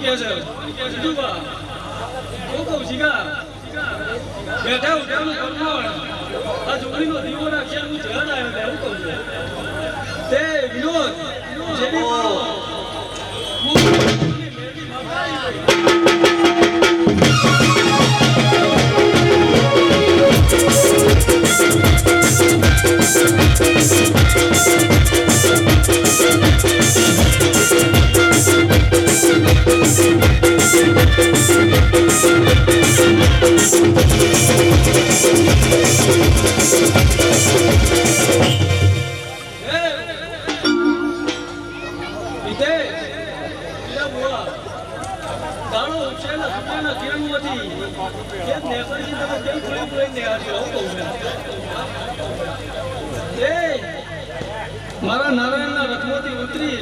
કહે છે બીજું કહું શીખા બેઠા ઉઠાનું કરવું આ છોકરીનો દીવો રાખશે હું ધ્યાન આવ્યો એવું કહું છું તે વિનોદ મારા નારાયણના રથમાંથી ઉતરી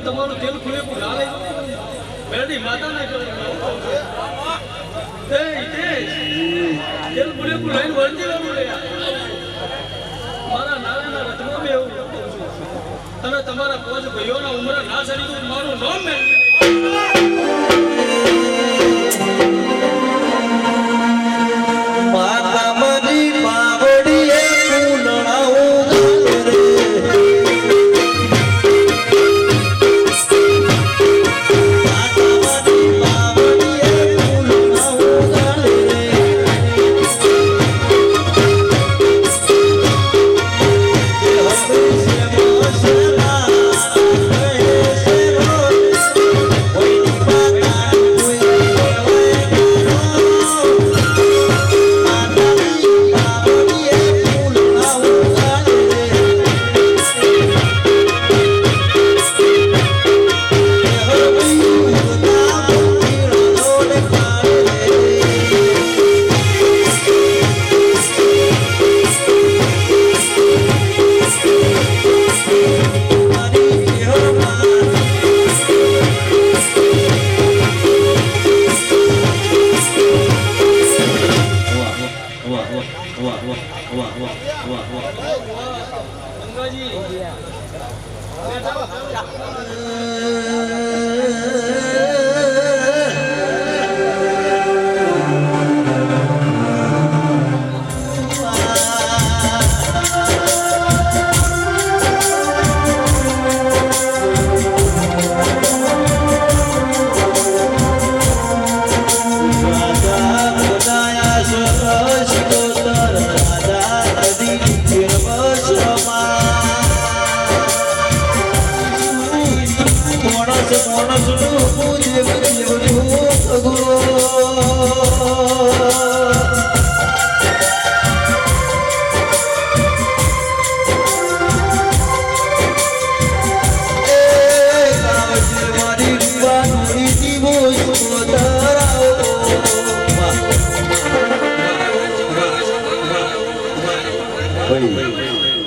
તમારું તેલ ખુલે મેરડી માતાને તેલ ખુલે લઈને વળતી મારા નારાયણના રથમાં બી એવું તમે તમારા પોચ ભાઈઓના ઉમરા ના સરી મારું નામ મેળવી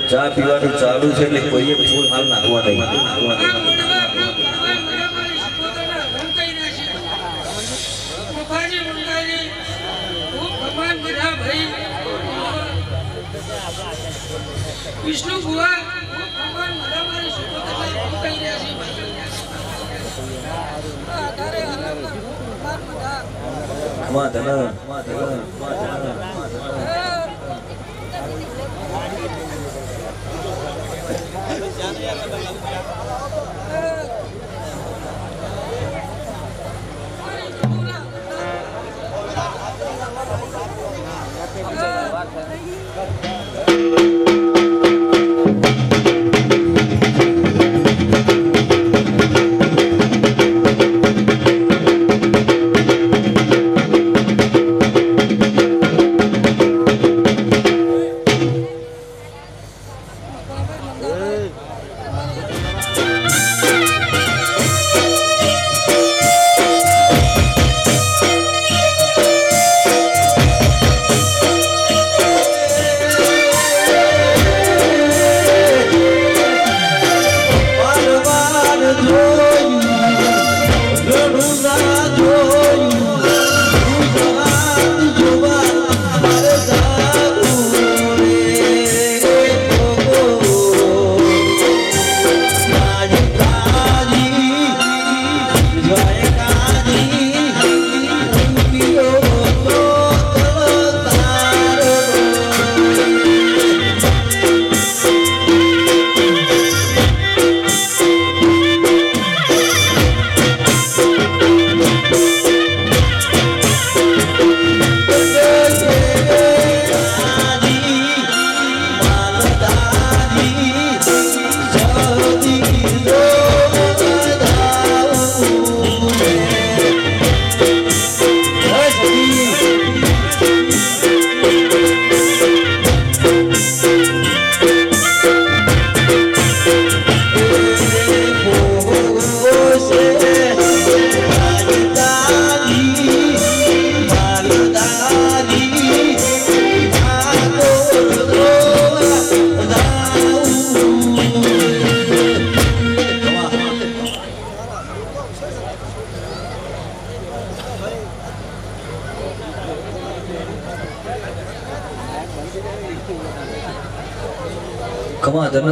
ચા પીવાનું ચાલુ છે એટલે કોઈએ ફૂલ હાલ નાખવા નહીં વિષ્ણુ ભુવા ભગવાન મારી સુપોતના કહી ખમા ધન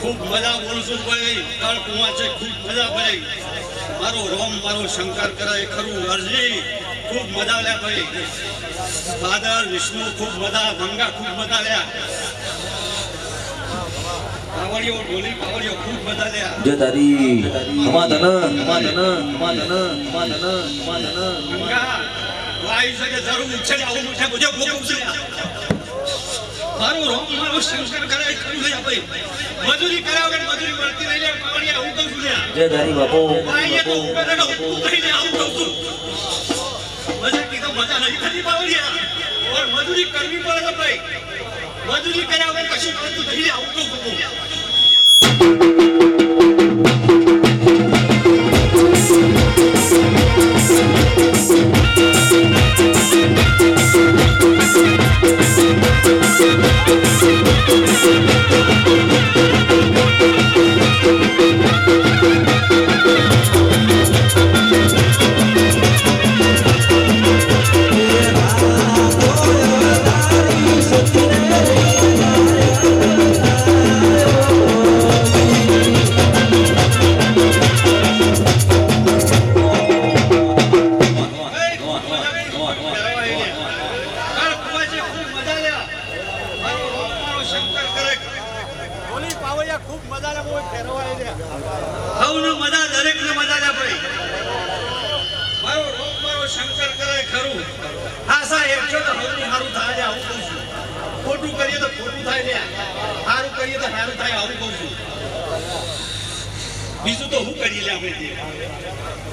ખૂબ મજા બોલું છું ભાઈ કાળ કુવા છે ખૂબ મજા ભાઈ મારો રોમ મારો શંકર કરે ખરું અરજી ખૂબ મજા લે ભાઈ ફાધર વિષ્ણુ ખૂબ મજા ગંગા ખૂબ મજા લ્યા પાવડીઓ ઢોલી પાવડીઓ ખૂબ મજા લ્યા જય તારી ખમા ધન ગંગા વાઈ શકે જરૂર છે આવું મુઠે મુજે ભૂખ છે મારો રોમ મારો શંકર કરે ખરું લે ભાઈ મજૂરી કર્યા વગર મજૂરી મળતી નહીં લે પાવડિયા હું કહું છું લે જય તારી બાપો ભાઈ એ તો ઉપર હું કહીને આવું કહું છું મજા કીધું મજા નહીં થતી પાવડિયા ઓર મજૂરી કરવી પડે તો ભાઈ મજૂરી કર્યા વગર કશું મળતું નહીં આવું કહું છું શંકર કરે ખરું આશા એકસો તો હવની હારું થાય આવું કહું છું ખોટું કરીએ તો ખોટું થાય લે હારું કરીએ તો હારું થાય આવું કહું છું બીજું તો હું કરીએ લે આપણે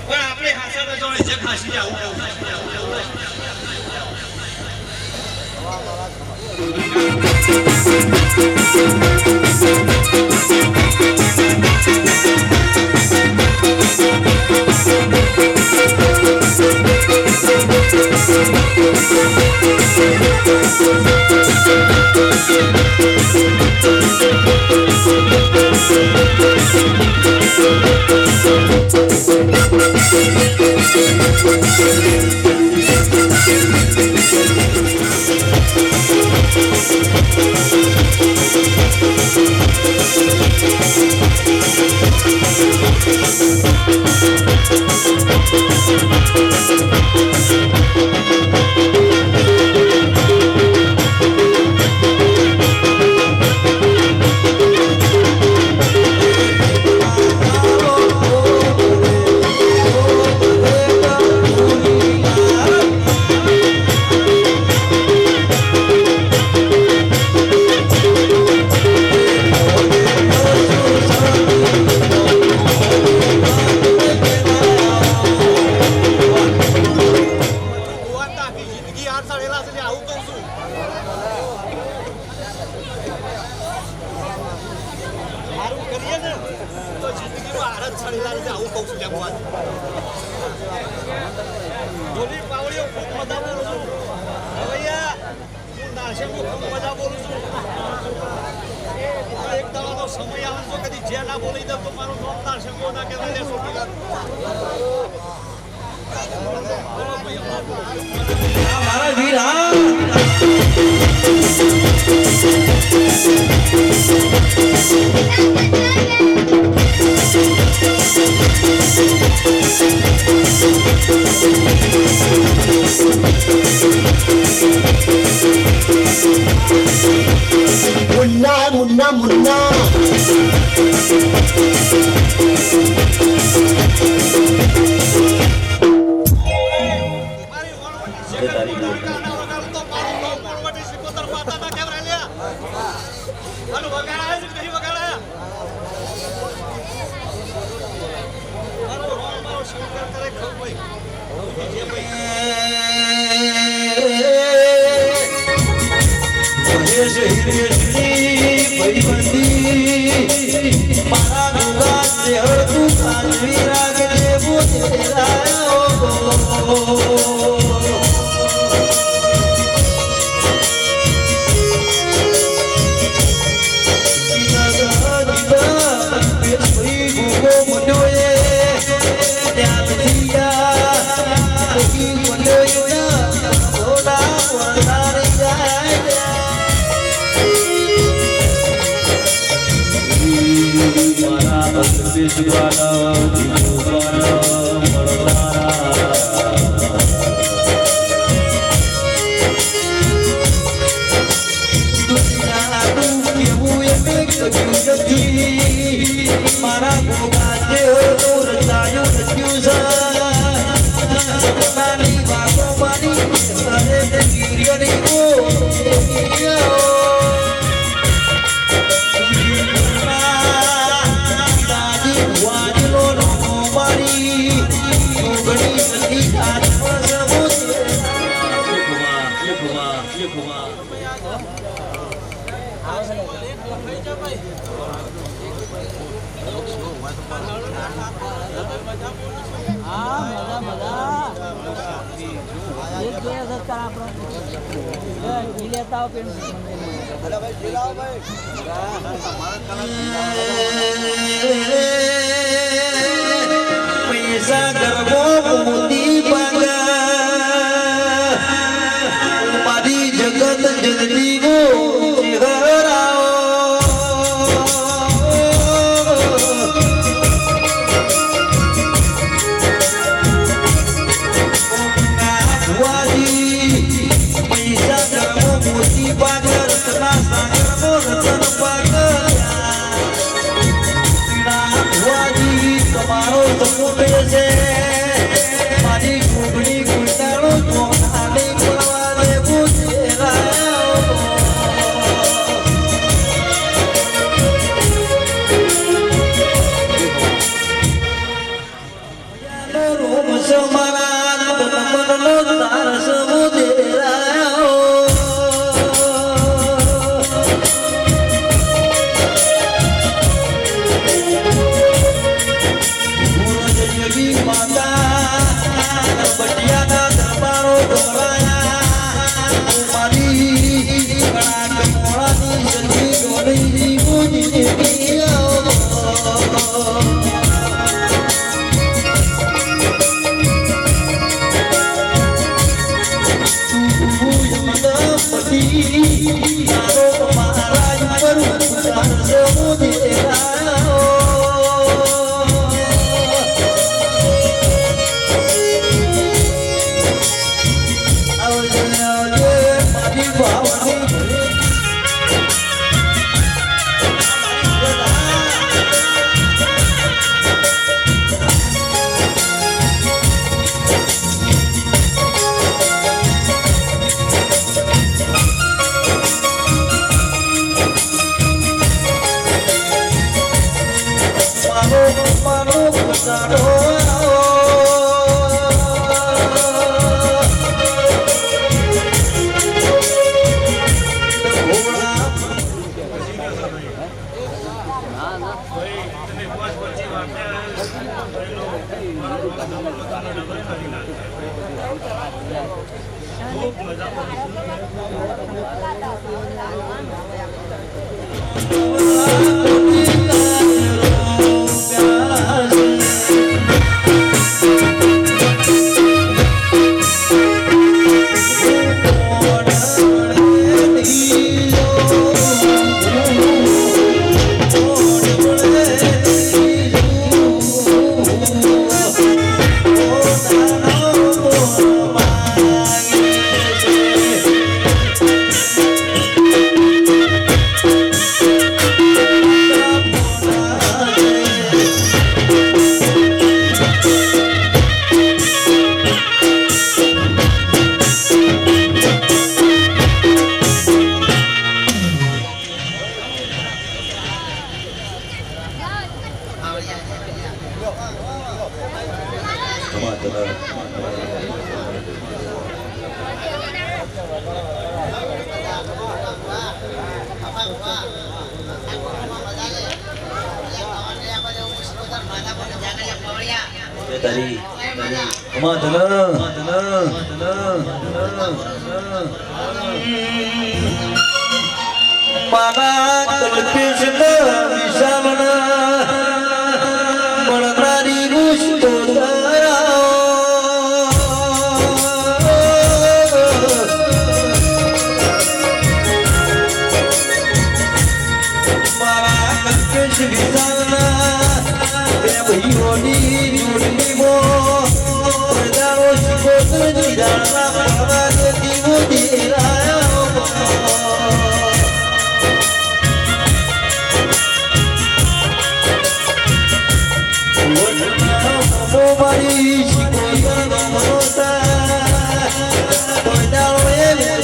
પણ આપણે હાસા તો જોડે છે ખાસી આવું કહું દર્શાવી લાગે છે આવું કહું છું જમવા બોલી પાવડીઓ ખૂબ મજા બોલું છું ભૈયા હું નાશે હું ખૂબ મજા બોલું છું એક દાવાનો સમય આવે તો કદી જે ના બોલી દઉં તો મારું નામ નાશે ના કહેવાય લેશો મારા વીર હા मुन्ना मुन्ना मुन्ना पैसा गरबो मोती बागा मारी जगत जननी गो चेहराओ पैसा गरबो मोती बागा रत्ना सागर रतन बागा તમારો સપોટે છે મારી ઘૂંઘણી ઘૂંટાણો તો આને પડવા દેવું છે રોમ સમારા મનનો તાર સમુદેરાયો ભાઈ તમે પાંચ પછી વાગ્યા ખૂબ મજા તારી મારા કલ્પેશ વિશાલના બળતારી ગુસ્તો મારા કલ્પેશ વિશાલના બે ભાઈઓની જોડણી મો દાડો શિકોતર જીરાના બાબા દીવો દીરાયો મારી શિકોતર મનોતા દાડો એ નહીં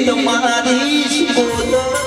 તમારી શિકોતર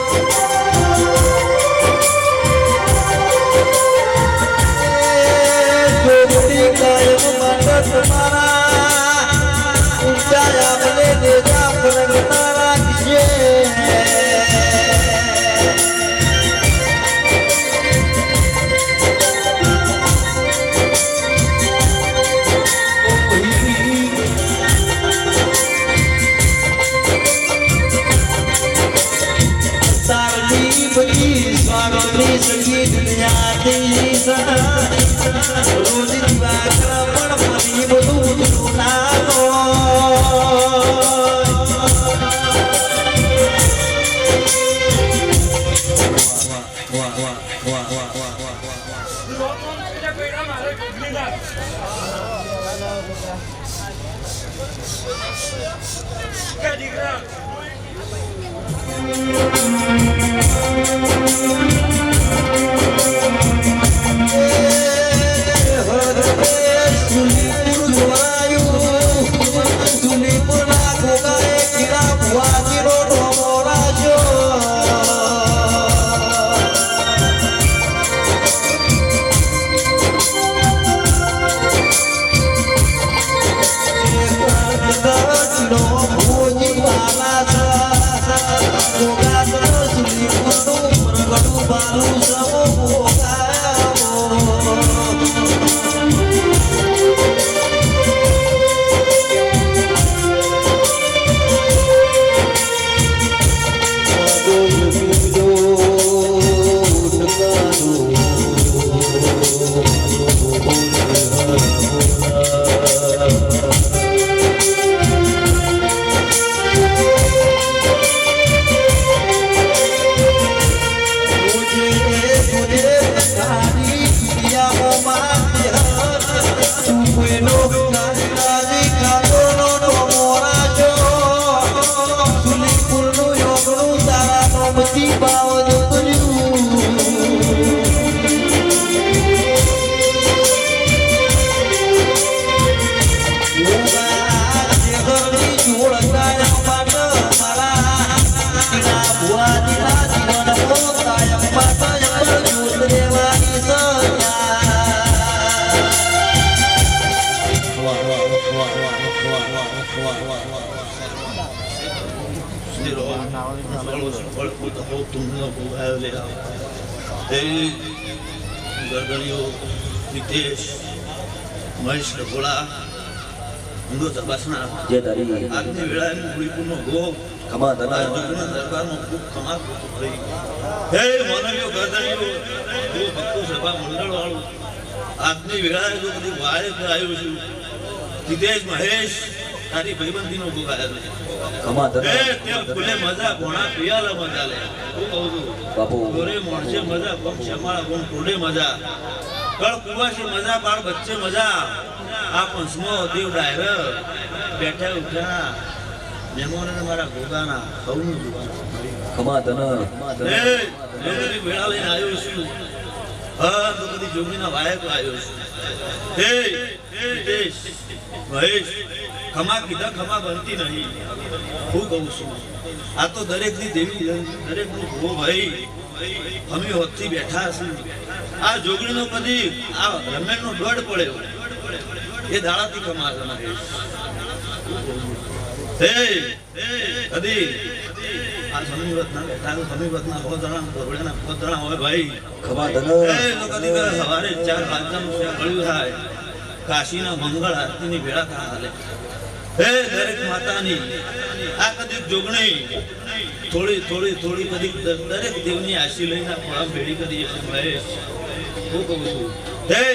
સગી દુનિયાથી રોજ દિવાકર પણ ફરી બધું નાનો Baru sama મહેશ ડભોળા ઊંડો તપાસના જે તારી આજની વેળાએ ગુડીપુરનો ગોપ ખમા તને રાજુના દરબારનો ખૂબ ખમાત થઈ હે માનવીઓ ગરદણીઓ જો ભક્તો સભા મંડળ વાળું આજની વેળાએ જો બધી વાળે આવ્યું છું હિતેશ મહેશ તારી ભાઈબંધીનો ભોગ આવ્યો છે ખમા તને હે તે ફૂલે મજા કોણા પિયાલા મજા લે હું કહું છું બાપુ ગોરે મોણસે મજા કોણ શમાળા કોણ ટોડે મજા કળ કુવાસી મજા બાળ બચ્ચે મજા આ પંચમો દેવ ડાયર બેઠા ઉઠ્યા મહેમાનોને મારા ગોગાના સૌનું ખમા તને બધી વેળા લઈને આવ્યો છું હા તો બધી જોગીના વાયક આવ્યો છું હે હિતેશ મહેશ ખમા કીધા ખમા બનતી નહીં હું કહું છું આ તો દરેકની દેવી દરેકનું ભો ભાઈ અમે હોતથી બેઠા હશું આ જોગણીનો કદી આ રમેણનો દોડ પડ્યો એ દાડાથી કમાશે મહેશ કદી આ સમીવતના બેઠા સમીવતના હોદણા હોય ભાઈ ખમા તને કદી સવારે 4 વાગ્યાનું મળ્યું થાય કાશીના મંગળ આરતીની વેળા થા હાલે હે દરેક માતાની આ કદી જોગણી થોડી થોડી થોડી કદી દરેક દેવની આશી લઈને ફળા ભેડી કરી છે મહેશ હું કહું છું હે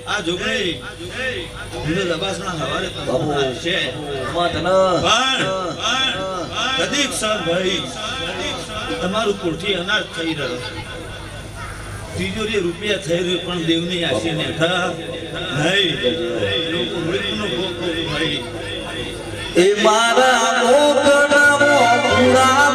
આ જોગણી હિન્દુ દબાસના હવારે બાબુ છે ખમા તને પણ કદી સર ભાઈ તમારું કોઠી અનાજ થઈ રહ્યો તિજોરી રૂપિયા થઈ રહ્યું પણ દેવની આશી ને નહીં લોકો મૃત્યુનો ભોગ ભાઈ એ મારા મોગડામાં પૂરા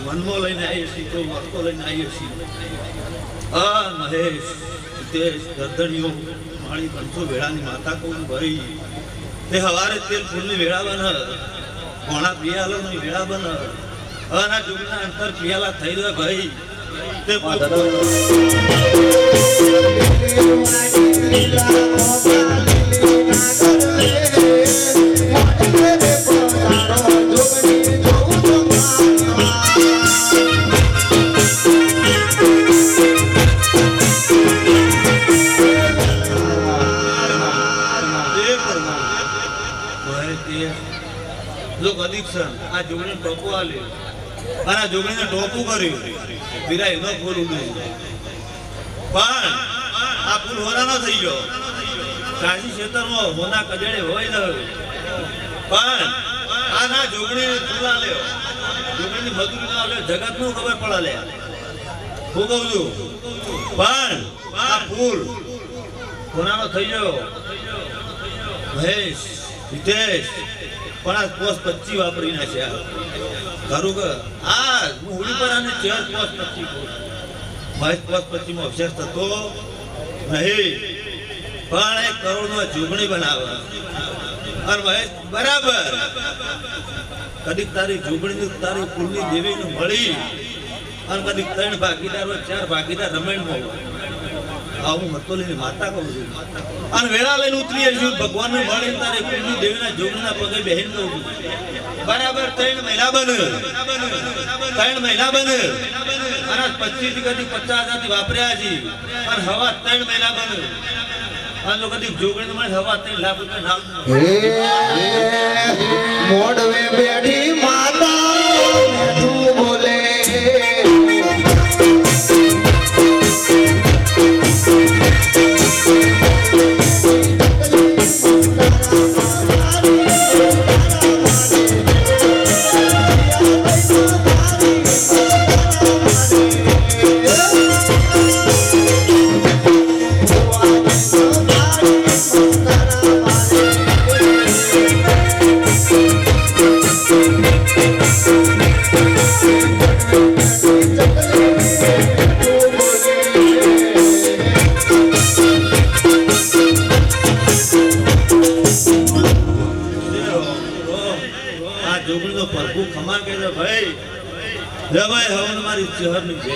મનમાં લઈને આવીએ છીએ કોઈ વસ્તુ લઈને આવીએ છીએ હા મહેશ હિતેશ ગરદણીઓ માળી કંઠો વેળાની માતા કહું ભાઈ તે હવારે તેલ ફૂલની વેળા બન કોણા પિયાલાની વેળા બન આના જોગના અંતર પિયાલા થઈ રહ્યા ભાઈ તે આ જોગણી ટોપો આલ્યો અને આ જોગણીને ટોપું કર્યું પીરાય ન ફૂલ ઉડ્યું પણ આ ફૂલ હોરાનો થઈ ગયો કાશી ક્ષેત્રમાં હોના કજડે હોય ન પણ આ ના જોગણી ફૂલ આલ્યો જોગણીની મજૂરી ના આલ્યો જગત નું ખબર પડે લે હું કહું છું પણ આ ફૂલ હોનાનો થઈ ગયો મહેશ હિતેશ પણ આ પોસ 25 વાપરી નાખ્યા ખરું કે આ ઉડી પર આને 4 પોસ 25 મહેશ પોસ 25 માં અવશેષ થતો નહીં પણ 1 કરોડ નો જોગણી બનાવે અને મહેશ બરાબર કદીક તારી જોગણી તારી કુળની દેવીને મળી અને કદીક 3 ભાગીદાર હોય 4 ભાગીદાર રમેણ માં આ હું મતોલીની માતા કહું છું અને વેળા લઈને ઉતરીએ છું ભગવાનને મળીને તારે કુંડુ દેવીના જોગના પગે બેહીને કહું છું બરાબર 3 મહિના બને 3 મહિના બને અને 25 થી કદી 50,000 થી વાપર્યા છે અને હવા 3 મહિના બને આ લોકો કદી જોગણી મળે હવા 3 લાખ રૂપિયા નામ મોડવે બેઠી માતા તું બોલે પ્રભુ ખમા કે ભાઈ ભાઈ હવે મારી ચહેર ની છે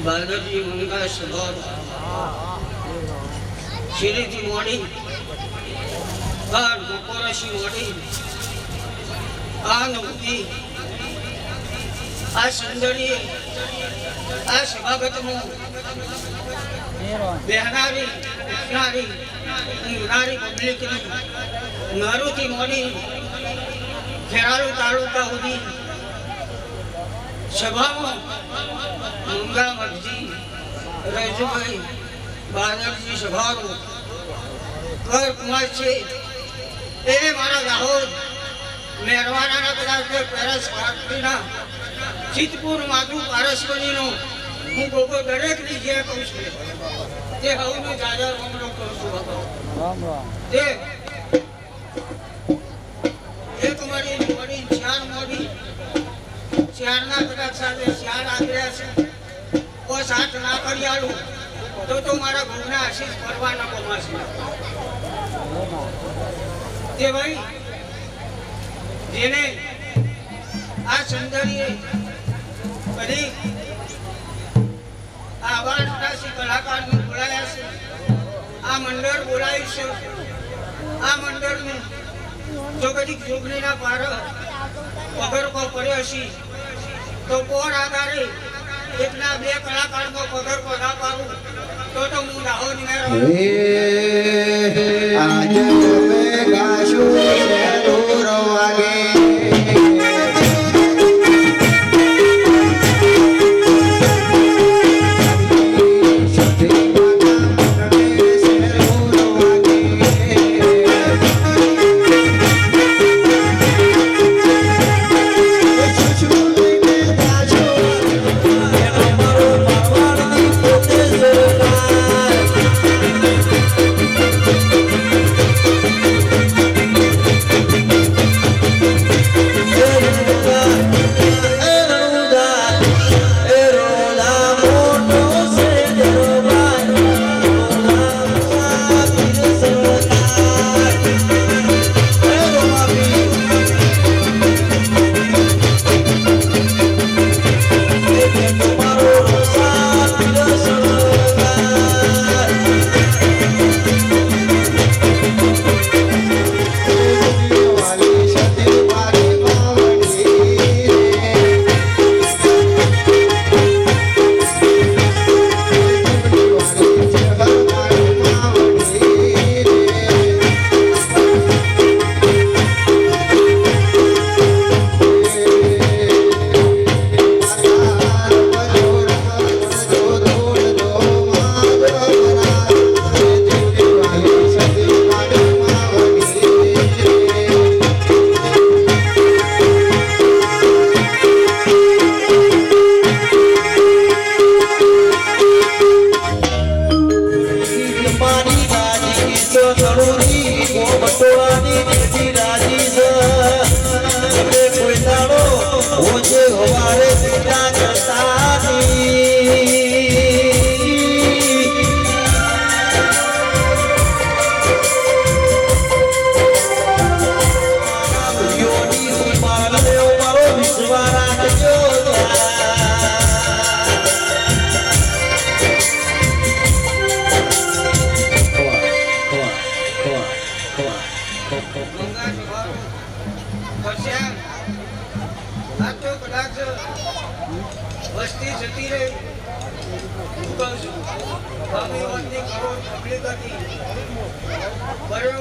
બાલગજી મંગા સ્વભાવ શિરીથી મોડી બપોરથી મોડી આ નવતી આ સુંદરી આ સભાગતમાં બેહનારી ઉઠનારી ઊંઘનારી પબ્લિકની નરુથી મોડી ખેરાલુ તાલુકા સુધી સભામાં મંગા મરજી રજુભાઈ બાદરજી સભારો કર કુમાર છે એ મારા દાહોદ મહેરવાના કદાચ પેરસ પાર્ટીના ચિતપુર માધુ પારસપણીનો હું ગોગો દરેકની જે કહું છું તે હવનું જાજા રોમણો કરું છું બાપા. તે એક મળી મળી ચાર મળી ચારના કદાચ સાથે ચાર આગ્યા છે કોઈ સાથ ના કરી આલું તો મારા ગુણના આશીષ કરવાના કોમાશે. તે ભાઈ જેને આ સુંદરીએ કદી આ વાર્તાસી કલાકારને બોલાયા છે, આ મંડળ બોલાયું છે, આ મંડળનું જો કદી જોગણીના પાર પગર પર પડ્યો છે તો કોણ આધારે એકના બે કલાકારનો પગર પર ના પાડું તો હું રાહો નિમેરો. આજ તમે ગાશું દૂર વાગે વસ્તી જતી રહી હું કહું છું સ્વામી વાતની કરોડ પબ્લિક હતી બરો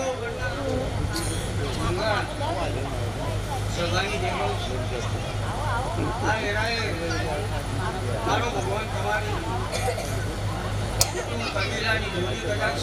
સભાની દેખાઉં છું આ વેરાએ મારો ભગવાન તમારી કબીલાની જોડી કદાચ